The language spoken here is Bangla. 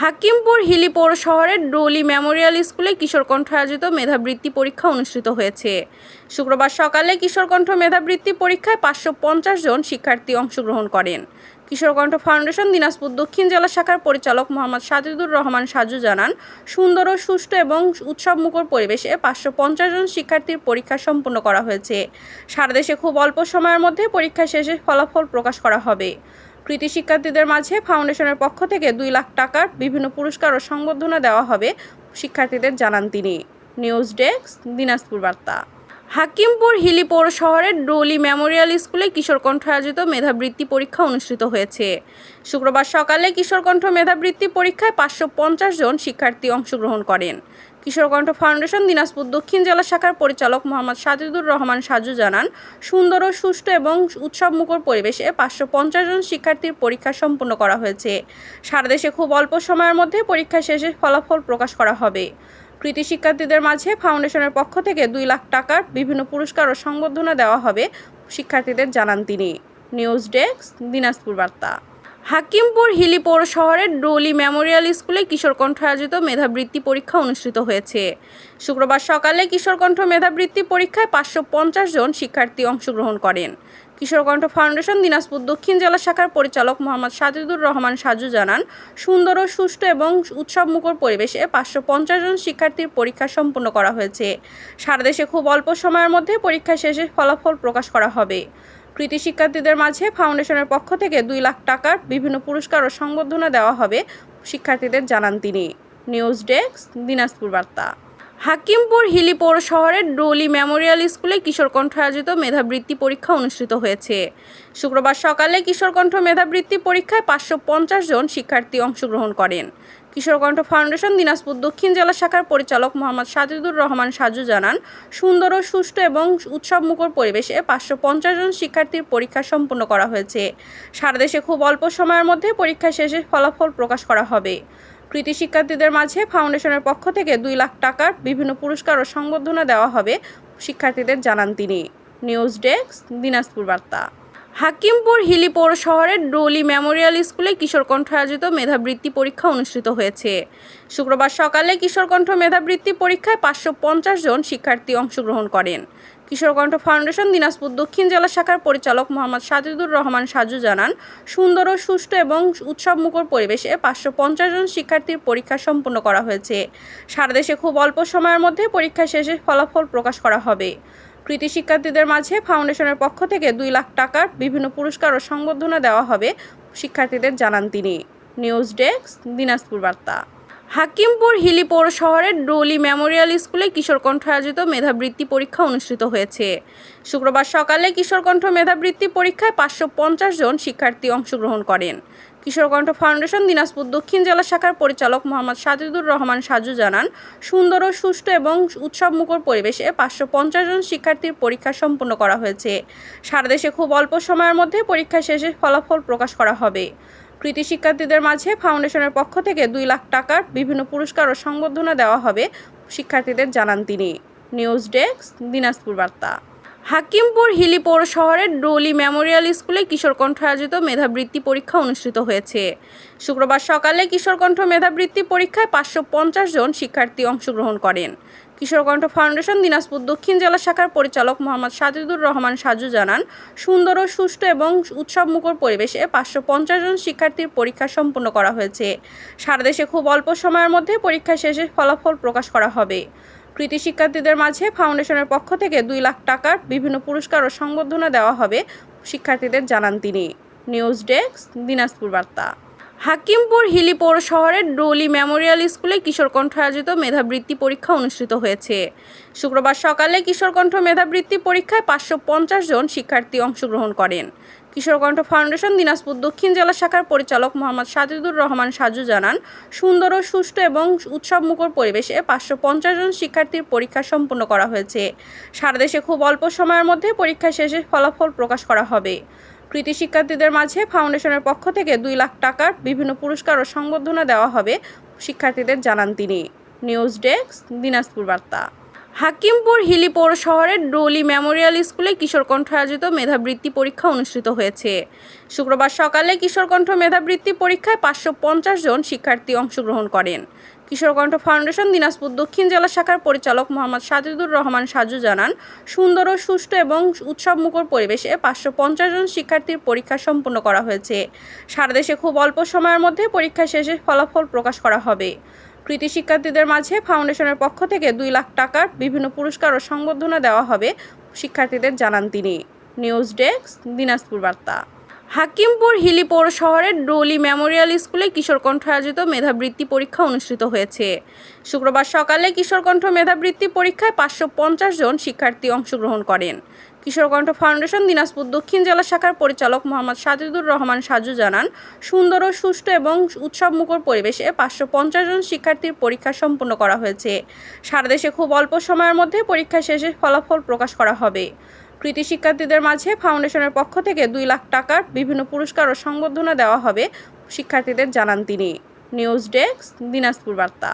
হাকিমপুর হিলি পৌর শহরের ডোলি মেমোরিয়াল স্কুলে কিশোর কণ্ঠ আয়োজিত মেধাবৃত্তি পরীক্ষা অনুষ্ঠিত হয়েছে। শুক্রবার সকালে কিশোর কণ্ঠ মেধাবৃত্তি পরীক্ষায় 550 জন শিক্ষার্থী অংশগ্রহণ করেন। কিশোর কণ্ঠ ফাউন্ডেশন দিনাজপুর দক্ষিণ জেলা শাখার পরিচালক মোহাম্মদ সাজিদুর রহমান সাজু জানান, সুন্দর ও সুষ্ঠু এবং উৎসবমুখর পরিবেশে 550 জন শিক্ষার্থীর পরীক্ষা সম্পন্ন করা হয়েছে। সারা দেশে খুব অল্প সময়ের মধ্যে পরীক্ষা শেষে ফলাফল প্রকাশ করা হবে। কৃতি শিক্ষার্থীদের মাঝে ফাউন্ডেশনের পক্ষ থেকে 2 লাখ টাকার বিভিন্ন পুরস্কার ও সংবর্ধনা দেওয়া হবে শিক্ষার্থীদের জানান তিনি। নিউজ ডেস্ক, দিনাজপুর বার্তা। হাকিমপুর হিলি পৌর শহরের ডোলি মেমোরিয়াল স্কুলে কিশোর কণ্ঠ আয়োজিত মেধাবৃত্তি পরীক্ষা অনুষ্ঠিত হয়েছে। শুক্রবার সকালে কিশোর কণ্ঠ মেধাবৃত্তি পরীক্ষায় 550 জন শিক্ষার্থী অংশগ্রহণ করেন। কিশোর কণ্ঠ ফাউন্ডেশন দিনাজপুর দক্ষিণ জেলা শাখার পরিচালক মোহাম্মদ সাজিদুর রহমান সাজু জানান, সুন্দর ও সুষ্ঠু এবং উৎসবমুখর পরিবেশে 550 জন শিক্ষার্থীর পরীক্ষা সম্পন্ন করা হয়েছে। সারা দেশে খুব অল্প সময়ের মধ্যে পরীক্ষা শেষে ফলাফল প্রকাশ করা হবে। কৃতি শিক্ষার্থীদের মাঝে ফাউন্ডেশনের পক্ষ থেকে 2 লাখ টাকার বিভিন্ন পুরস্কার ও সংবর্ধনা দেওয়া হবে শিক্ষার্থীদের জানান তিনি। নিউজ ডেস্ক, দিনাজপুর বার্তা। হাকিমপুর হিলি পৌর শহরের ডোলি মেমোরিয়াল স্কুলে কিশোর কণ্ঠ আয়োজিত মেধাবৃত্তি পরীক্ষা অনুষ্ঠিত হয়েছে। শুক্রবার সকালে কিশোর কণ্ঠ মেধাবৃত্তি পরীক্ষায় 550 জন শিক্ষার্থী অংশগ্রহণ করেন। কিশোর কণ্ঠ ফাউন্ডেশন দিনাজপুর দক্ষিণ জেলা শাখার পরিচালক মোহাম্মদ সাজিদুর রহমান সাজু জানান, সুন্দর ও সুষ্ঠু এবং উৎসবমুখর পরিবেশে 550 জন শিক্ষার্থীর পরীক্ষা সম্পন্ন করা হয়েছে। সারা দেশে খুব অল্প সময়ের মধ্যে পরীক্ষা শেষে ফলাফল প্রকাশ করা হবে। কৃতি শিক্ষার্থীদের মাঝে ফাউন্ডেশনের পক্ষ থেকে 2 লাখ টাকার বিভিন্ন পুরস্কার ও সংবর্ধনা দেওয়া হবে শিক্ষার্থীদের জানান তিনি। নিউজ ডেস্ক, দিনাজপুর বার্তা। হাকিমপুর হিলি পৌর শহরের ডোলি মেমোরিয়াল স্কুলে কিশোর কণ্ঠ আয়োজিত মেধাবৃত্তি পরীক্ষা অনুষ্ঠিত হয়েছে। শুক্রবার সকালে কিশোর কণ্ঠ মেধাবৃত্তি পরীক্ষায় 550 জন শিক্ষার্থী অংশগ্রহণ করেন। কিশোর কণ্ঠ ফাউন্ডেশন দিনাজপুর দক্ষিণ জেলা শাখার পরিচালক মোহাম্মদ সাজিদুর রহমান সাজু জানান, সুন্দর ও সুষ্ঠু এবং উৎসবমুখর পরিবেশে 550 জন শিক্ষার্থীর পরীক্ষা সম্পন্ন করা হয়েছে। সারা দেশে খুব অল্প সময়ের মধ্যে পরীক্ষা শেষে ফলাফল প্রকাশ করা হবে। কৃতি শিক্ষার্থীদের মাঝে ফাউন্ডেশনের পক্ষ থেকে 2 লাখ টাকার বিভিন্ন পুরস্কার ও সংবর্ধনা দেওয়া হবে শিক্ষার্থীদের জানান তিনি। নিউজ ডেস্ক, দিনাজপুর বার্তা। হাকিমপুর হিলি পৌর শহরের ডোলি মেমোরিয়াল স্কুলে কিশোর কণ্ঠ আয়োজিত মেধাবৃত্তি পরীক্ষা অনুষ্ঠিত হয়েছে। শুক্রবার সকালে কিশোর কণ্ঠ মেধাবৃত্তি পরীক্ষায় 550 জন শিক্ষার্থী অংশগ্রহণ করেন। কিশোর কণ্ঠ ফাউন্ডেশন দিনাজপুর দক্ষিণ জেলা শাখার পরিচালক মোহাম্মদ সাজিদুর রহমান সাজু জানান, সুন্দর ও সুষ্ঠু এবং উৎসবমুখর পরিবেশে 550 জন শিক্ষার্থীর পরীক্ষা সম্পন্ন করা হয়েছে। সারা দেশে খুব অল্প সময়ের মধ্যে পরীক্ষা শেষে ফলাফল প্রকাশ করা হবে। কৃতি শিক্ষার্থীদের মাঝে ফাউন্ডেশনের পক্ষ থেকে 2 লাখ টাকার বিভিন্ন পুরস্কার ও সংবর্ধনা দেওয়া হবে শিক্ষার্থীদের জানান তিনি। নিউজ ডেস্ক, দিনাজপুর বার্তা। হাকিমপুর হিলি পৌর শহরের ডোলি মেমোরিয়াল স্কুলে কিশোর কণ্ঠ আয়োজিত মেধাবৃত্তি পরীক্ষা অনুষ্ঠিত হয়েছে। শুক্রবার সকালে কিশোর কণ্ঠ মেধাবৃত্তি পরীক্ষায় 550 জন শিক্ষার্থী অংশগ্রহণ করেন। কিশোর কণ্ঠ ফাউন্ডেশন দিনাজপুর দক্ষিণ জেলা শাখার পরিচালক মোহাম্মদ সাজিদুর রহমান সাজু জানান, সুন্দর ও সুষ্ঠু এবং উৎসবমুখর পরিবেশে 550 জন শিক্ষার্থীর পরীক্ষা সম্পন্ন করা হয়েছে। সারা দেশে খুব অল্প সময়ের মধ্যে পরীক্ষা শেষে ফলাফল প্রকাশ করা হবে। কৃতি শিক্ষার্থীদের মাঝে ফাউন্ডেশনের পক্ষ থেকে 2 লাখ টাকার বিভিন্ন পুরস্কার ও সংবর্ধনা দেওয়া হবে শিক্ষার্থীদের জানান তিনি। নিউজ ডেস্ক, দিনাজপুর বার্তা। হাকিমপুর হিলি পৌর শহরের ডোলি মেমোরিয়াল স্কুলে কিশোর কণ্ঠ আয়োজিত মেধাবৃত্তি পরীক্ষা অনুষ্ঠিত হয়েছে। শুক্রবার সকালে কিশোর কণ্ঠ মেধাবৃত্তি পরীক্ষায় 550 জন শিক্ষার্থী অংশগ্রহণ করেন। কিশোর কণ্ঠ ফাউন্ডেশন দিনাজপুর দক্ষিণ জেলা শাখার পরিচালক মোহাম্মদ সাজিদুর রহমান সাজু জানান, সুন্দর ও সুষ্ঠু এবং উৎসবমুখর পরিবেশে 550 জন শিক্ষার্থীর পরীক্ষা সম্পন্ন করা হয়েছে। সারা দেশে খুব অল্প সময়ের মধ্যে পরীক্ষা শেষে ফলাফল প্রকাশ করা হবে। কৃতি শিক্ষার্থীদের মাঝে ফাউন্ডেশনের পক্ষ থেকে 2 লাখ টাকার বিভিন্ন পুরস্কার ও সংবর্ধনা দেওয়া হবে শিক্ষার্থীদের জানান তিনি। নিউজ ডেস্ক, দিনাজপুর বার্তা। হাকিমপুর হিলি পৌর শহরের ডোলি মেমোরিয়াল স্কুলে কিশোর কণ্ঠ আয়োজিত মেধাবৃত্তি পরীক্ষা অনুষ্ঠিত হয়েছে। শুক্রবার সকালে কিশোর কণ্ঠ মেধাবৃত্তি পরীক্ষায় 550 জন শিক্ষার্থী অংশগ্রহণ করেন। কিশোর কণ্ঠ ফাউন্ডেশন দিনাজপুর দক্ষিণ জেলা শাখার পরিচালক মোহাম্মদ সাজিদুর রহমান সাজু জানান, সুন্দর ও সুষ্ঠু এবং উৎসবমুখর পরিবেশে 550 জন শিক্ষার্থীর পরীক্ষা সম্পন্ন করা হয়েছে। সারা দেশে খুব অল্প সময়ের মধ্যে পরীক্ষা শেষে ফলাফল প্রকাশ করা হবে। কৃতি শিক্ষার্থীদের মাঝে ফাউন্ডেশনের পক্ষ থেকে 2 লাখ টাকার বিভিন্ন পুরস্কার ও সংবর্ধনা দেওয়া হবে শিক্ষার্থীদের জানান তিনি। নিউজ ডেস্ক, দিনাজপুর বার্তা। হাকিমপুর হিলি পৌর শহরের ডলি মেমোরিয়াল স্কুলে কিশোর কণ্ঠ আয়োজিত মেধাবৃত্তি পরীক্ষা অনুষ্ঠিত হয়েছে। শুক্রবার সকালে কিশোর কণ্ঠ মেধাবৃত্তি পরীক্ষায় 550 জন শিক্ষার্থী অংশগ্রহণ করেন। কিশোর কণ্ঠ ফাউন্ডেশন দিনাজপুর দক্ষিণ জেলা শাখার পরিচালক মোহাম্মদ সাজিদুর রহমান সাজু জানান, সুন্দর ও সুষ্ঠু এবং উৎসবমুখর পরিবেশে 550 জন শিক্ষার্থীর পরীক্ষা সম্পন্ন করা হয়েছে। সারা দেশে খুব অল্প সময়ের মধ্যে পরীক্ষা শেষে ফলাফল প্রকাশ করা হবে। কৃতি শিক্ষার্থীদের মাঝে ফাউন্ডেশনের পক্ষ থেকে 2 লাখ টাকার বিভিন্ন পুরস্কার ও সংবর্ধনা দেওয়া হবে শিক্ষার্থীদের জানান তিনি। নিউজ ডেস্ক, দিনাজপুর বার্তা। হাকিমপুর হিলি পৌর শহরের ডলি মেমোরিয়াল স্কুলে কিশোর কণ্ঠ আয়োজিত মেধাবৃত্তি পরীক্ষা অনুষ্ঠিত হয়েছে। শুক্রবার সকালে কিশোর কণ্ঠ মেধাবৃত্তি পরীক্ষায় 550 জন শিক্ষার্থী অংশগ্রহণ করেন। কিশোর কণ্ঠ ফাউন্ডেশন দিনাজপুর দক্ষিণ জেলা শাখার পরিচালক মোহাম্মদ সাজিদুর রহমান সাজু জানান, সুন্দর ও সুষ্ঠু এবং উৎসবমুখর পরিবেশে 550 জন শিক্ষার্থীর পরীক্ষা সম্পন্ন করা হয়েছে। সারা দেশে খুব অল্প সময়ের মধ্যে পরীক্ষা শেষে ফলাফল প্রকাশ করা হবে। কৃতি শিক্ষার্থীদের মাঝে ফাউন্ডেশনের পক্ষ থেকে 2 লাখ টাকার বিভিন্ন পুরস্কার ও সংবর্ধনা দেওয়া হবে শিক্ষার্থীদের জানান তিনি। নিউজ ডেস্ক, দিনাজপুর বার্তা।